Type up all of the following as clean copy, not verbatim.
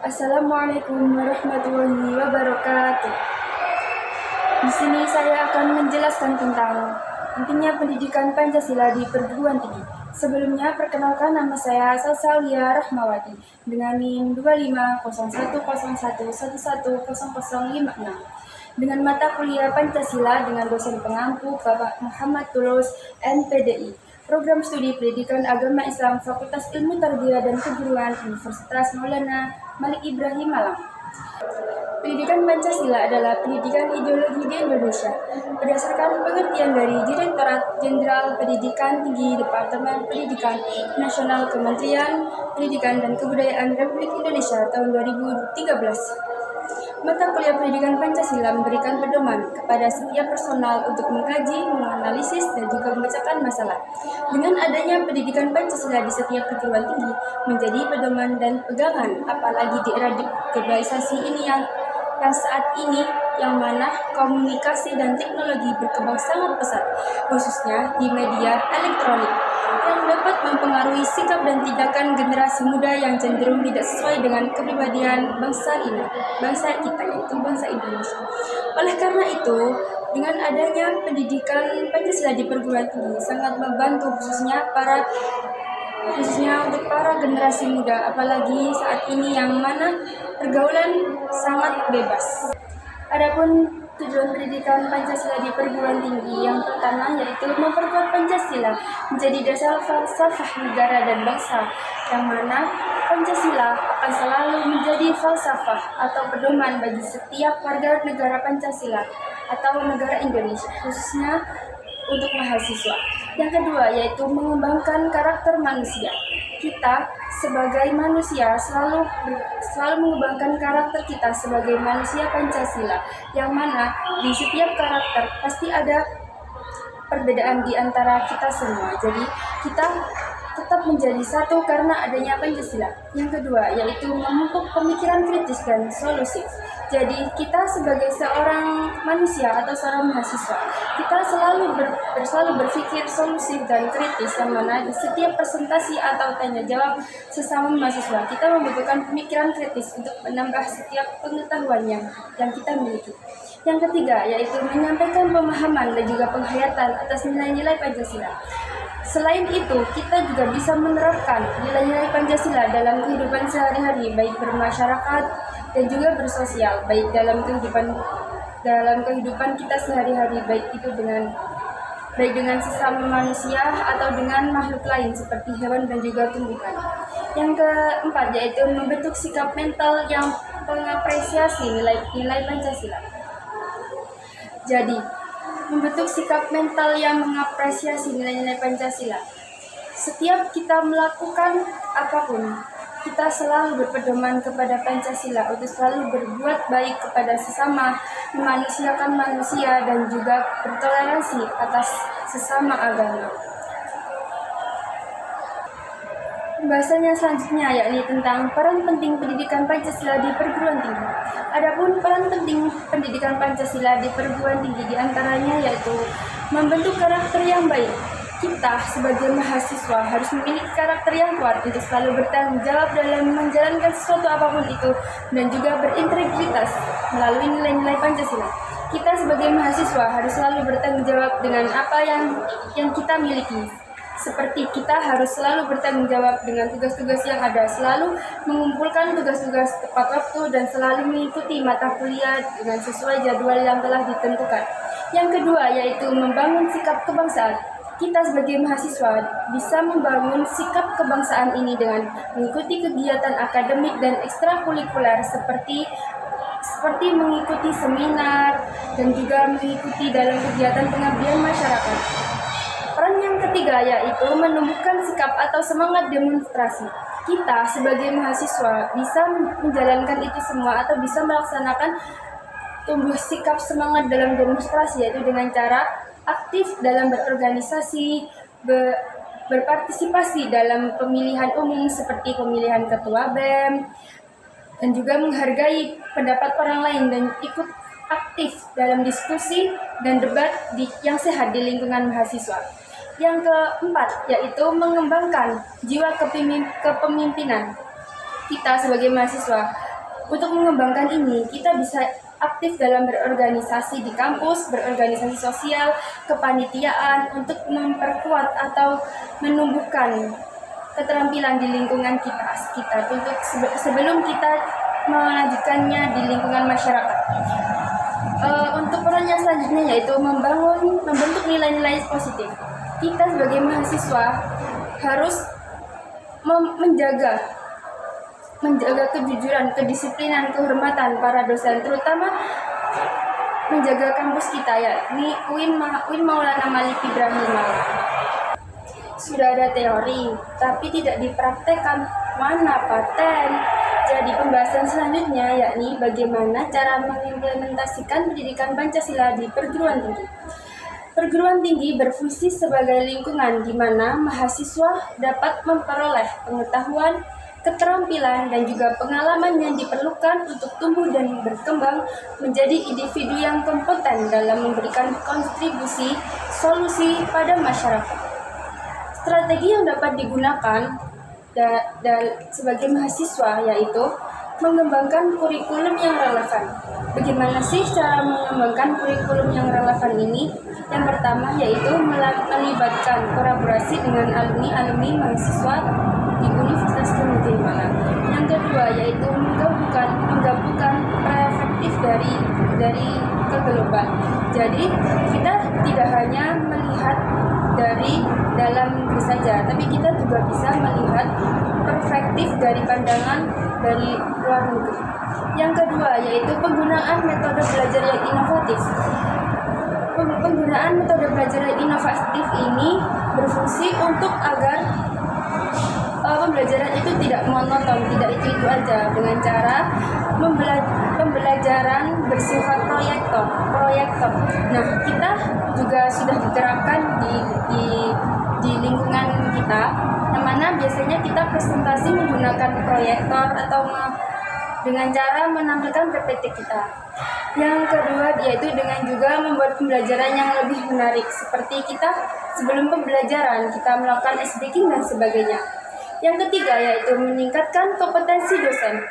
Assalamualaikum warahmatullahi wabarakatuh. Di sini saya akan menjelaskan tentang pentingnya pendidikan Pancasila di perguruan tinggi. Sebelumnya, perkenalkan nama saya Salsa Aulia Rahmawati dengan NIM 2501011110056 dengan mata kuliah Pancasila dengan dosen pengampu Bapak Muhammad Tulus MPDI. Program Studi Pendidikan Agama Islam Fakultas Ilmu Tarbiyah dan Keguruan Universitas Maulana Malik Ibrahim Malang. Pendidikan Pancasila adalah pendidikan ideologi di Indonesia. Berdasarkan pengertian dari Direktorat Jenderal Pendidikan Tinggi Departemen Pendidikan Nasional Kementerian Pendidikan dan Kebudayaan Republik Indonesia tahun 2013. Mata kuliah pendidikan Pancasila memberikan pedoman kepada setiap personal untuk mengkaji, menganalisis, dan juga memecahkan masalah. Dengan adanya pendidikan Pancasila di setiap perguruan tinggi menjadi pedoman dan pegangan, apalagi di era globalisasi ini yang saat ini, yang mana komunikasi dan teknologi berkembang sangat pesat, khususnya di media elektronik, yang dapat mempengaruhi sikap dan tindakan generasi muda yang cenderung tidak sesuai dengan kepribadian bangsa kita, yaitu bangsa Indonesia. Oleh karena itu, dengan adanya pendidikan Pancasila di perguruan tinggi sangat membantu khususnya untuk para generasi muda, apalagi saat ini yang mana pergaulan sangat bebas. Adapun tujuan pendidikan Pancasila di perguruan tinggi yang pertama yaitu memperkuat Pancasila menjadi dasar falsafah negara dan bangsa, yang mana Pancasila akan selalu menjadi falsafah atau pedoman bagi setiap warga negara Pancasila atau negara Indonesia, khususnya untuk mahasiswa. Yang kedua yaitu mengembangkan karakter manusia. Kita sebagai manusia selalu mengembangkan karakter kita sebagai manusia Pancasila, yang mana di setiap karakter pasti ada perbedaan di antara kita semua. Jadi kita tetap menjadi satu karena adanya Pancasila. Yang kedua yaitu memupuk pemikiran kritis dan solusif. Jadi kita sebagai seorang manusia atau seorang mahasiswa, kita selalu berpikir solusif dan kritis, yang mana di setiap presentasi atau tanya jawab sesama mahasiswa kita membutuhkan pemikiran kritis untuk menambah setiap pengetahuan yang kita miliki. Yang ketiga yaitu menyampaikan pemahaman dan juga penghayatan atas nilai-nilai Pancasila. Selain itu, kita juga bisa menerapkan nilai-nilai Pancasila dalam kehidupan sehari-hari, baik bermasyarakat dan juga bersosial, baik dalam kehidupan kita sehari-hari, baik dengan sesama manusia atau dengan makhluk lain seperti hewan dan juga tumbuhan. Yang keempat yaitu membentuk sikap mental yang mengapresiasi nilai-nilai Pancasila. Jadi, membentuk sikap mental yang mengapresiasi nilai-nilai Pancasila. Setiap kita melakukan apapun, kita selalu berpedoman kepada Pancasila untuk selalu berbuat baik kepada sesama, memanusiakan manusia, dan juga bertoleransi atas sesama agama. Pembahasannya selanjutnya yakni tentang peran penting pendidikan Pancasila di perguruan tinggi. Adapun peran penting pendidikan Pancasila di perguruan tinggi diantaranya yaitu membentuk karakter yang baik. Kita sebagai mahasiswa harus memiliki karakter yang kuat untuk selalu bertanggung jawab dalam menjalankan sesuatu apapun itu, dan juga berintegritas melalui nilai-nilai Pancasila. Kita sebagai mahasiswa harus selalu bertanggung jawab dengan apa yang kita miliki. Seperti kita harus selalu bertanggung jawab dengan tugas-tugas yang ada, selalu mengumpulkan tugas-tugas tepat waktu, dan selalu mengikuti mata kuliah dengan sesuai jadwal yang telah ditentukan. Yang kedua yaitu membangun sikap kebangsaan. Kita sebagai mahasiswa bisa membangun sikap kebangsaan ini dengan mengikuti kegiatan akademik dan ekstrakurikuler seperti mengikuti seminar dan juga mengikuti dalam kegiatan pengabdian masyarakat. Peran yang ketiga yaitu menumbuhkan sikap atau semangat demonstrasi. Kita sebagai mahasiswa bisa menjalankan itu semua atau bisa melaksanakan tumbuh sikap semangat dalam demonstrasi, yaitu dengan cara aktif dalam berorganisasi, berpartisipasi dalam pemilihan umum seperti pemilihan ketua BEM, dan juga menghargai pendapat orang lain dan ikut aktif dalam diskusi dan debat yang sehat di lingkungan mahasiswa. Yang keempat yaitu mengembangkan jiwa kepemimpinan. Kita sebagai mahasiswa Untuk mengembangkan ini, kita bisa aktif dalam berorganisasi di kampus, berorganisasi sosial, kepanitiaan untuk memperkuat atau menumbuhkan keterampilan di lingkungan kita sekitar untuk sebelum kita melanjutkannya di lingkungan masyarakat. Untuk pertanyaan selanjutnya yaitu membentuk nilai-nilai positif. Kita sebagai mahasiswa harus menjaga kejujuran, kedisiplinan, kehormatan para dosen, terutama menjaga kampus kita yakni UIN Maulana Malik Ibrahim. Sudah ada teori, tapi tidak dipraktekkan, mana paten. Jadi pembahasan selanjutnya yakni bagaimana cara mengimplementasikan pendidikan Pancasila di perguruan tinggi. Perguruan tinggi berfungsi sebagai lingkungan di mana mahasiswa dapat memperoleh pengetahuan, keterampilan, dan juga pengalaman yang diperlukan untuk tumbuh dan berkembang menjadi individu yang kompeten dalam memberikan kontribusi solusi pada masyarakat. Strategi yang dapat digunakan sebagai mahasiswa yaitu mengembangkan kurikulum yang relevan. Bagaimana sih cara mengembangkan kurikulum yang relevan ini? Yang pertama yaitu melibatkan kolaborasi dengan alumni mahasiswa di Universitas Kediri Malang. Yang kedua yaitu menggabungkan preventif dari ke global. Jadi kita tidak hanya melihat dari dalam negeri saja, tapi kita juga bisa melihat perspektif dari pandangan dari luar negeri. Yang kedua yaitu penggunaan metode belajar yang inovatif. Penggunaan metode belajar yang inovatif ini berfungsi untuk agar pembelajaran itu tidak monoton, tidak itu aja, dengan cara pembelajaran bersifat proyektor. Nah, kita juga sudah diterapkan di lingkungan kita, yang mana biasanya kita presentasi menggunakan proyektor atau dengan cara menampilkan PPT kita. Yang kedua yaitu dengan juga membuat pembelajaran yang lebih menarik, seperti kita sebelum pembelajaran kita melakukan ice breaking dan sebagainya. Yang ketiga yaitu meningkatkan kompetensi dosen.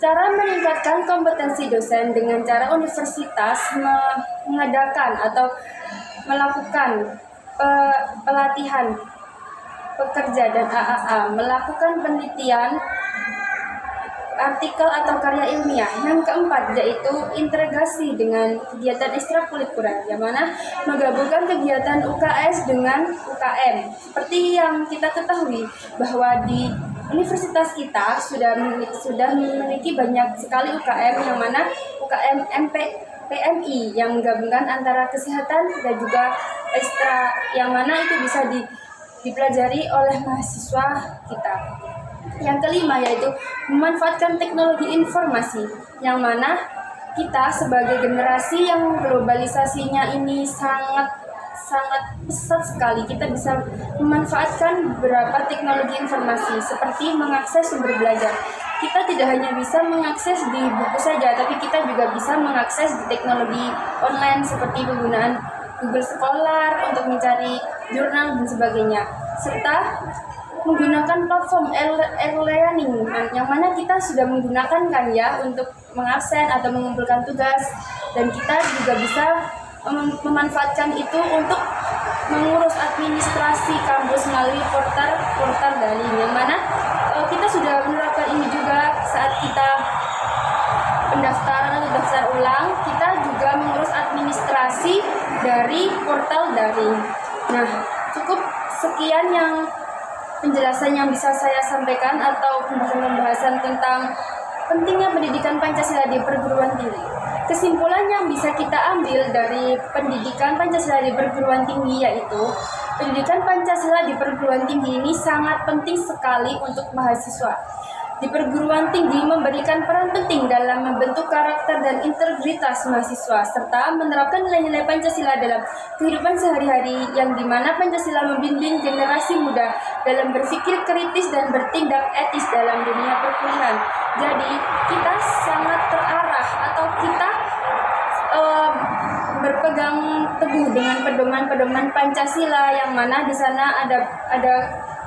Cara meningkatkan kompetensi dosen dengan cara universitas mengadakan atau melakukan pelatihan pekerja dan AAA, melakukan penelitian artikel atau karya ilmiah. Yang keempat yaitu integrasi dengan kegiatan ekstrakurikuler, yang mana menggabungkan kegiatan UKS dengan UKM. Seperti yang kita ketahui bahwa di universitas kita sudah memiliki banyak sekali UKM, yang mana UKM PMI yang menggabungkan antara kesehatan dan juga ekstra, yang mana itu bisa dipelajari oleh mahasiswa kita. Yang kelima yaitu memanfaatkan teknologi informasi, yang mana kita sebagai generasi yang globalisasinya ini sangat pesat sekali, kita bisa memanfaatkan beberapa teknologi informasi seperti mengakses sumber belajar. Kita tidak hanya bisa mengakses di buku saja, tapi kita juga bisa mengakses di teknologi online seperti penggunaan Google Scholar untuk mencari jurnal dan sebagainya, serta menggunakan platform e-learning, yang mana kita sudah menggunakan kan ya untuk mengabsen atau mengumpulkan tugas, dan kita juga bisa memanfaatkan itu untuk mengurus administrasi kampus melalui portal Daring, yang mana kita sudah menerapkan ini juga saat kita pendaftaran atau daftar ulang, kita juga mengurus administrasi dari portal Daring. Nah, cukup sekian yang penjelasan yang bisa saya sampaikan atau pembahasan tentang pentingnya pendidikan Pancasila di perguruan tinggi. Kesimpulan yang bisa kita ambil dari pendidikan Pancasila di perguruan tinggi yaitu pendidikan Pancasila di perguruan tinggi ini sangat penting sekali untuk mahasiswa. Di perguruan tinggi memberikan peran penting dalam membentuk karakter dan integritas mahasiswa, serta menerapkan nilai-nilai Pancasila dalam kehidupan sehari-hari, yang dimana Pancasila membimbing generasi muda dalam berpikir kritis dan bertindak etis dalam dunia perkuliahan. Jadi kita sangat terarah atau kita berpegang teguh dengan pedoman-pedoman Pancasila, yang mana di sana ada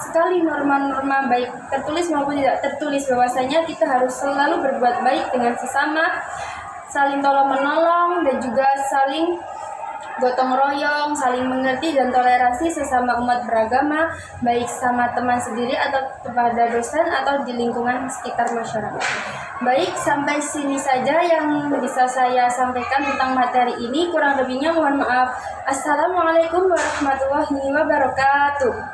sekali norma-norma baik tertulis maupun tidak tertulis, bahwasanya kita harus selalu berbuat baik dengan sesama, saling tolong-menolong, dan juga saling gotong royong, saling mengerti dan toleransi sesama umat beragama, baik sama teman sendiri atau kepada dosen atau di lingkungan sekitar masyarakat. Baik, sampai sini saja yang bisa saya sampaikan tentang materi ini. Kurang lebihnya mohon maaf. Assalamualaikum warahmatullahi wabarakatuh.